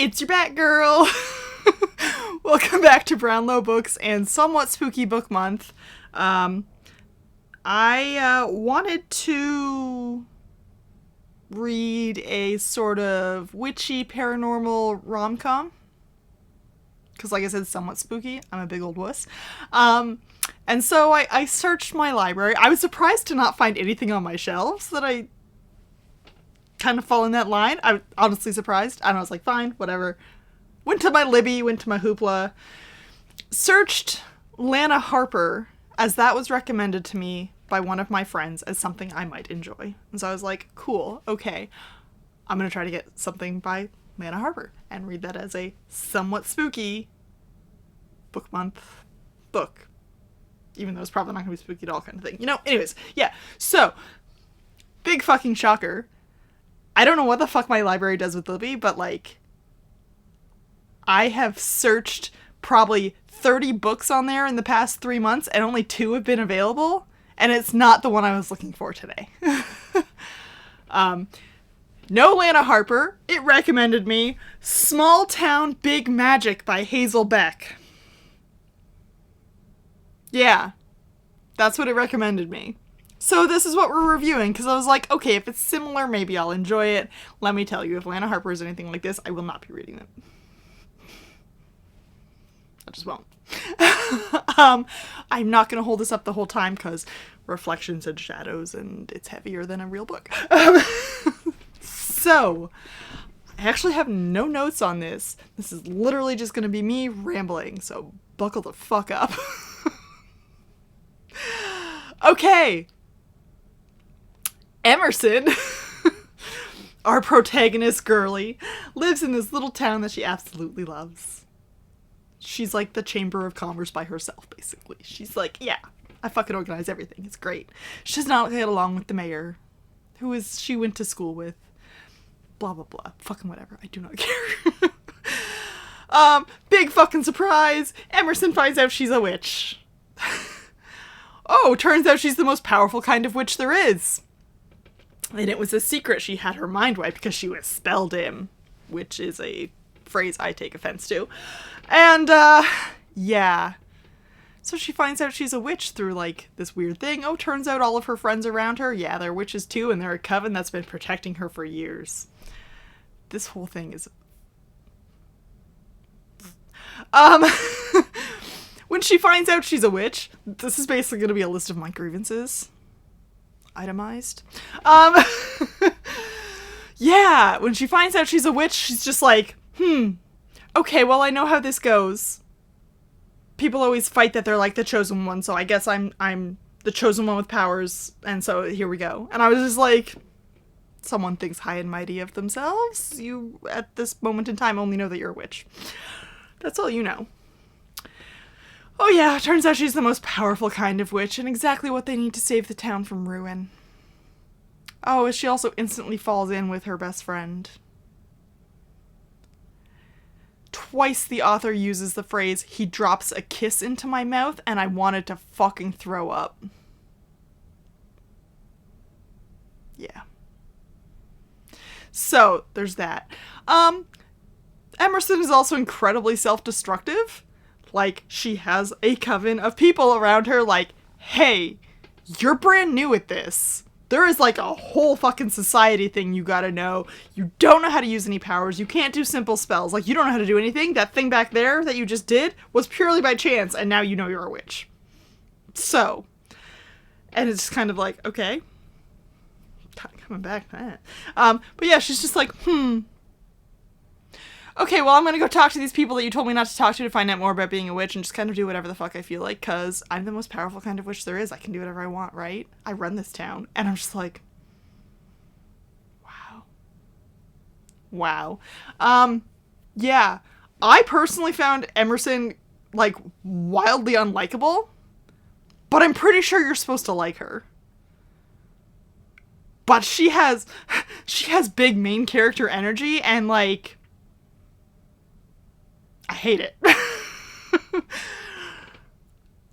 It's your Batgirl! Welcome back to Brownlow Books and Somewhat Spooky Book Month. I wanted to read a sort of witchy paranormal rom-com. Because like I said, somewhat spooky. I'm a big old wuss. And so I searched my library. I was surprised to not find anything on my shelves that I kind of fall in that line. I was honestly surprised. And I was like, fine, whatever. Went to my Libby, went to my Hoopla. Searched Lana Harper, as that was recommended to me by one of my friends as something I might enjoy. And so I was like, cool, okay. I'm going to try to get something by Lana Harper and read that as a somewhat spooky book month book. Even though it's probably not going to be spooky at all kind of thing. You know, anyways, yeah. So, big fucking shocker. I don't know what the fuck my library does with Libby, but like, I have searched probably 30 books on there in the past 3 months and only 2 have been available. And it's not the one I was looking for today. No Lana Harper. It recommended me Small Town Big Magic by Hazel Beck. Yeah, that's what it recommended me. So this is what we're reviewing, because I was like, okay, if it's similar, maybe I'll enjoy it. Let me tell you, if Lana Harper is anything like this, I will not be reading it. I just won't. I'm not going to hold this up the whole time, because reflections and shadows, and it's heavier than a real book. So, I actually have no notes on this. This is literally just going to be me rambling, so buckle the fuck up. Okay. Emerson, our protagonist girly, lives in this little town that she absolutely loves. She's like the Chamber of Commerce by herself, basically. She's like, yeah, I fucking organize everything. It's great. She does not get along with the mayor, she went to school with. Blah, blah, blah. Fucking whatever. I do not care. Big fucking surprise. Emerson finds out she's a witch. Oh, turns out she's the most powerful kind of witch there is. And it was a secret she had her mind wiped because she was spelled in, which is a phrase I take offense to. And, yeah. So she finds out she's a witch through, like, this weird thing. Oh, turns out all of her friends around her, yeah, they're witches too, and they're a coven that's been protecting her for years. This whole thing is... When she finds out she's a witch, this is basically going to be a list of my grievances. Itemized. Yeah, when she finds out she's a witch, she's just like, okay, well, I know how this goes. People always fight that they're like the chosen one, so I guess I'm the chosen one with powers, and so here we go. And I was just like, someone thinks high and mighty of themselves. You, at this moment in time, only know that you're a witch. That's all you know. Oh yeah, turns out she's the most powerful kind of witch, and exactly what they need to save the town from ruin. Oh, she also instantly falls in with her best friend. Twice the author uses the phrase, he drops a kiss into my mouth, and I wanted to fucking throw up. Yeah. So, there's that. Emerson is also incredibly self-destructive. Like, she has a coven of people around her like, hey, you're brand new at this. There is like a whole fucking society thing you gotta know. You don't know how to use any powers. You can't do simple spells. Like, you don't know how to do anything. That thing back there that you just did was purely by chance, and now you know you're a witch. So, and it's kind of like, okay. Coming back to that. But yeah, she's just like, okay, well, I'm gonna go talk to these people that you told me not to talk to find out more about being a witch and just kind of do whatever the fuck I feel like, because I'm the most powerful kind of witch there is. I can do whatever I want, right? I run this town. And I'm just like, wow. Wow. Yeah. I personally found Emerson, like, wildly unlikable, but I'm pretty sure you're supposed to like her. But she has big main character energy, and, like, I hate it.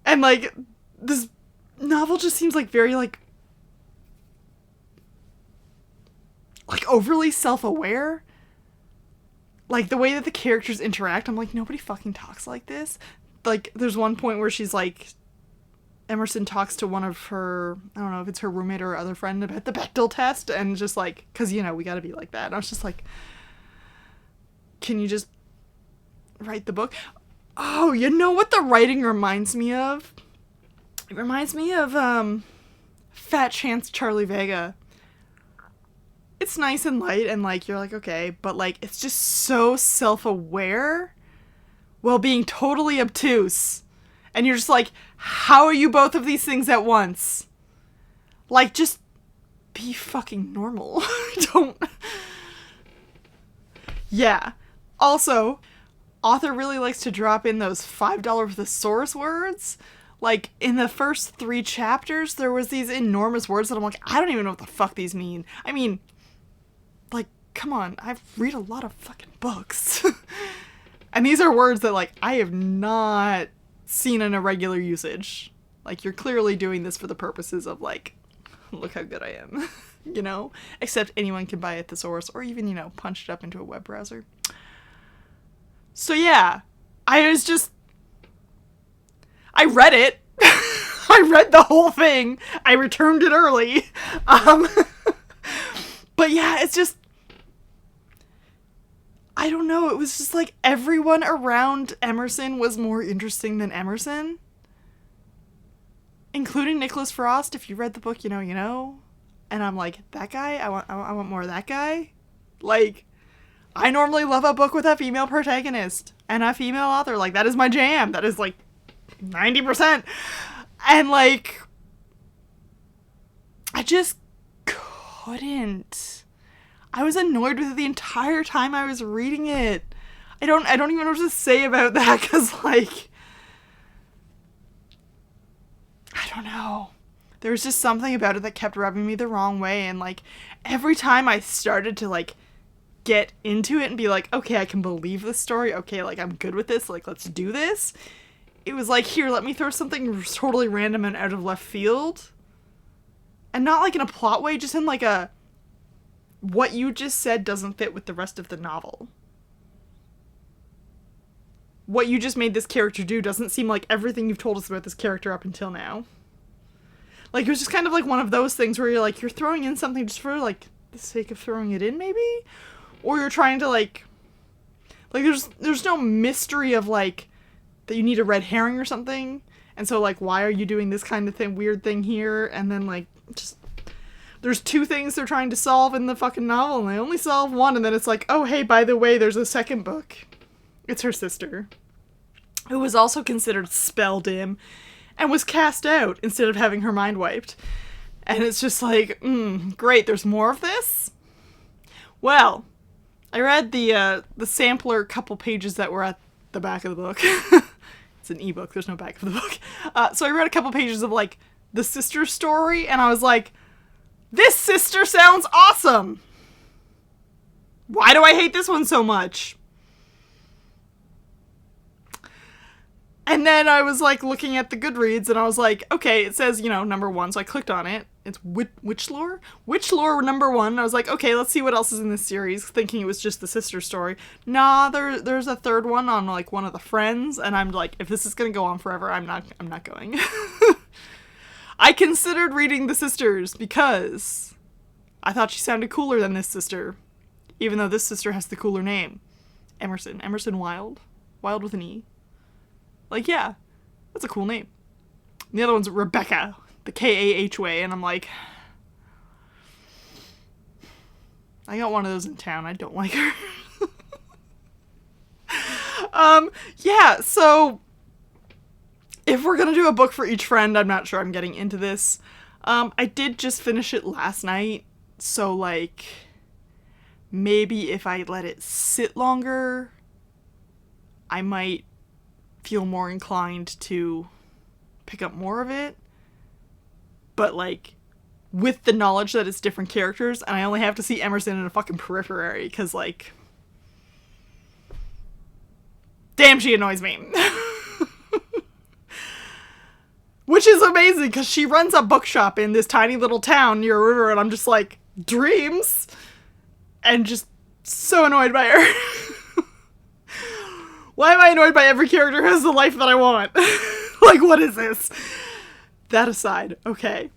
And, like, this novel just seems like very, like overly self-aware. like, the way that the characters interact, I'm like, nobody fucking talks like this. Like, there's one point where she's like, Emerson talks to one of her, I don't know if it's her roommate or other friend about the Bechdel test, and just like, because, you know, we gotta be like that. And I was just like, can you just write the book? Oh, you know what the writing reminds me of? It reminds me of Fat Chance Charlie Vega. It's nice and light, and like, you're like, okay, but like, it's just so self-aware while being totally obtuse. And you're just like, how are you both of these things at once? Like, just be fucking normal. Don't. Yeah. Also, author really likes to drop in those $5 thesaurus words. Like, in the first 3 chapters, there was these enormous words that I'm like, I don't even know what the fuck these mean. I mean, like, come on, I read a lot of fucking books. And these are words that, like, I have not seen in a regular usage. Like, you're clearly doing this for the purposes of, like, look how good I am. You know? Except anyone can buy a thesaurus, or even, you know, punch it up into a web browser. So yeah, I read it. I read the whole thing. I returned it early. But yeah, it's just, I don't know, it was just like everyone around Emerson was more interesting than Emerson. Including Nicholas Frost. If you read the book, you know, you know. And I'm like, that guy? I want more of that guy? Like, I normally love a book with a female protagonist and a female author. Like, that is my jam. That is like 90%. And like, I just couldn't. I was annoyed with it the entire time I was reading it. I don't even know what to say about that, because like, I don't know. There was just something about it that kept rubbing me the wrong way, and like, every time I started to like get into it and be like, okay, I can believe this story, okay, like, I'm good with this, like, let's do this, it was like, here, let me throw something totally random and out of left field. And not like in a plot way, just in like a, what you just said doesn't fit with the rest of the novel. What you just made this character do doesn't seem like everything you've told us about this character up until now. Like, it was just kind of like one of those things where you're like, you're throwing in something just for like the sake of throwing it in, maybe? Or you're trying to like there's no mystery of like that you need a red herring or something, and so like, why are you doing this kind of thing, weird thing here? And then like, just, there's 2 things they're trying to solve in the fucking novel, and they only solve one, and then it's like, oh hey, by the way, there's a second book. It's her sister, who was also considered spell dim and was cast out instead of having her mind wiped. And it's just like, great, there's more of this? Well, I read the sampler couple pages that were at the back of the book. It's an ebook, there's no back of the book. So I read a couple pages of like the sister story, and I was like, this sister sounds awesome! Why do I hate this one so much? And then I was like looking at the Goodreads, and I was like, okay, it says, you know, #1, so I clicked on it. It's Witch Lore? Witch Lore #1. I was like, okay, let's see what else is in this series, thinking it was just the sister story. Nah, there's a 3rd one on like one of the friends, and I'm like, if this is gonna go on forever, I'm not going. I considered reading the sisters because I thought she sounded cooler than this sister, even though this sister has the cooler name. Emerson Wilde. Wilde with an E. Like, yeah, that's a cool name. And the other one's Rebecca, the K-A-H way, and I'm like, I got one of those in town, I don't like her. Yeah, so if we're gonna do a book for each friend, I'm not sure I'm getting into this. I did just finish it last night, so like, maybe if I let it sit longer, I might feel more inclined to pick up more of it. But like, with the knowledge that it's different characters, and I only have to see Emerson in a fucking periphery, because like, damn, she annoys me. Which is amazing, because she runs a bookshop in this tiny little town near a river, and I'm just like, dreams? And just so annoyed by her. Why am I annoyed by every character who has the life that I want? Like, what is this? That aside, okay.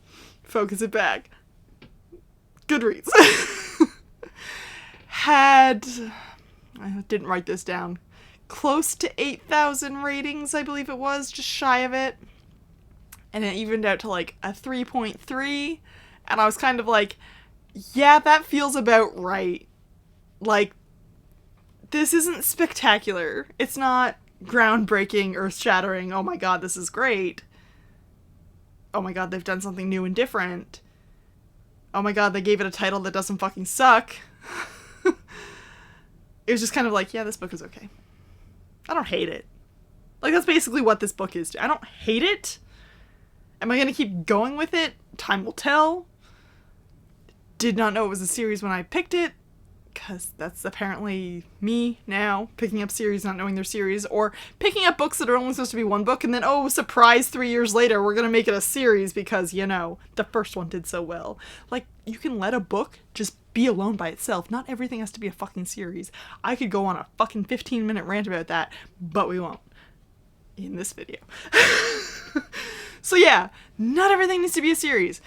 Focus it back. Goodreads. Had... I didn't write this down. Close to 8,000 ratings, I believe it was. Just shy of it. And it evened out to like a 3.3. And I was kind of like, yeah, that feels about right. Like, this isn't spectacular. It's not groundbreaking, earth-shattering, oh my god, this is great. Oh my god, they've done something new and different. Oh my god, they gave it a title that doesn't fucking suck. It was just kind of like, yeah, this book is okay. I don't hate it. Like, that's basically what this book is. I don't hate it. Am I gonna keep going with it? Time will tell. Did not know it was a series when I picked it, because that's apparently me now, picking up series not knowing they're series, or picking up books that are only supposed to be one book, and then, oh, surprise, 3 years later, we're gonna make it a series because, you know, the first one did so well. Like, you can let a book just be alone by itself. Not everything has to be a fucking series. I could go on a fucking 15-minute rant about that, but we won't. In this video. So yeah, not everything needs to be a series.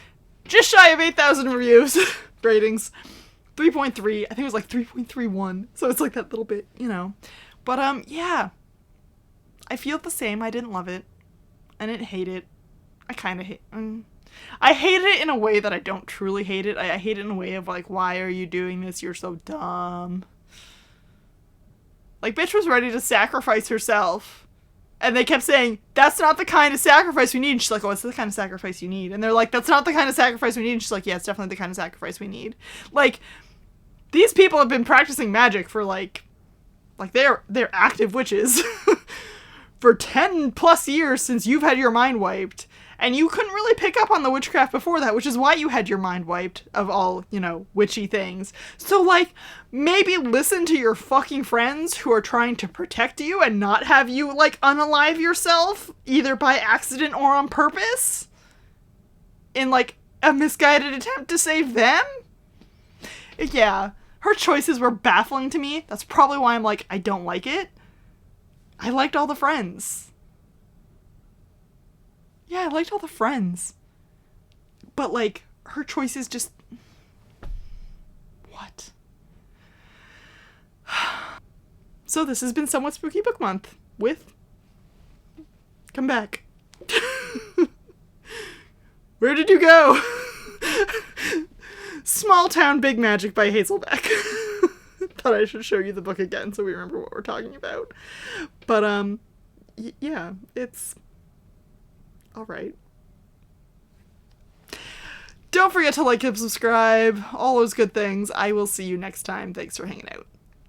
Just shy of 8,000 reviews. Ratings. 3.3. I think it was like 3.31. So it's like that little bit, you know. But, yeah. I feel the same. I didn't love it. I didn't hate it. I kind of hate... I hated it in a way that I don't truly hate it. I hate it in a way of like, why are you doing this? You're so dumb. Like, bitch was ready to sacrifice herself. And they kept saying, that's not the kind of sacrifice we need. And she's like, oh, it's the kind of sacrifice you need. And they're like, that's not the kind of sacrifice we need. And she's like, yeah, it's definitely the kind of sacrifice we need. Like, these people have been practicing magic for like they're active witches for 10 plus years since you've had your mind wiped. And you couldn't really pick up on the witchcraft before that, which is why you had your mind wiped of all, you know, witchy things. So, like, maybe listen to your fucking friends who are trying to protect you and not have you, like, unalive yourself, either by accident or on purpose, in, like, a misguided attempt to save them? Yeah, her choices were baffling to me. That's probably why I'm like, I don't like it. I liked all the friends. Yeah, I liked all the friends. But, like, her choices just... What? So this has been Somewhat Spooky Book Month with... Come back. Where did you go? Small Town Big Magic by Hazel Beck. Thought I should show you the book again so we remember what we're talking about. But, yeah, it's... alright. Don't forget to like and subscribe, all those good things. I will see you next time. Thanks for hanging out.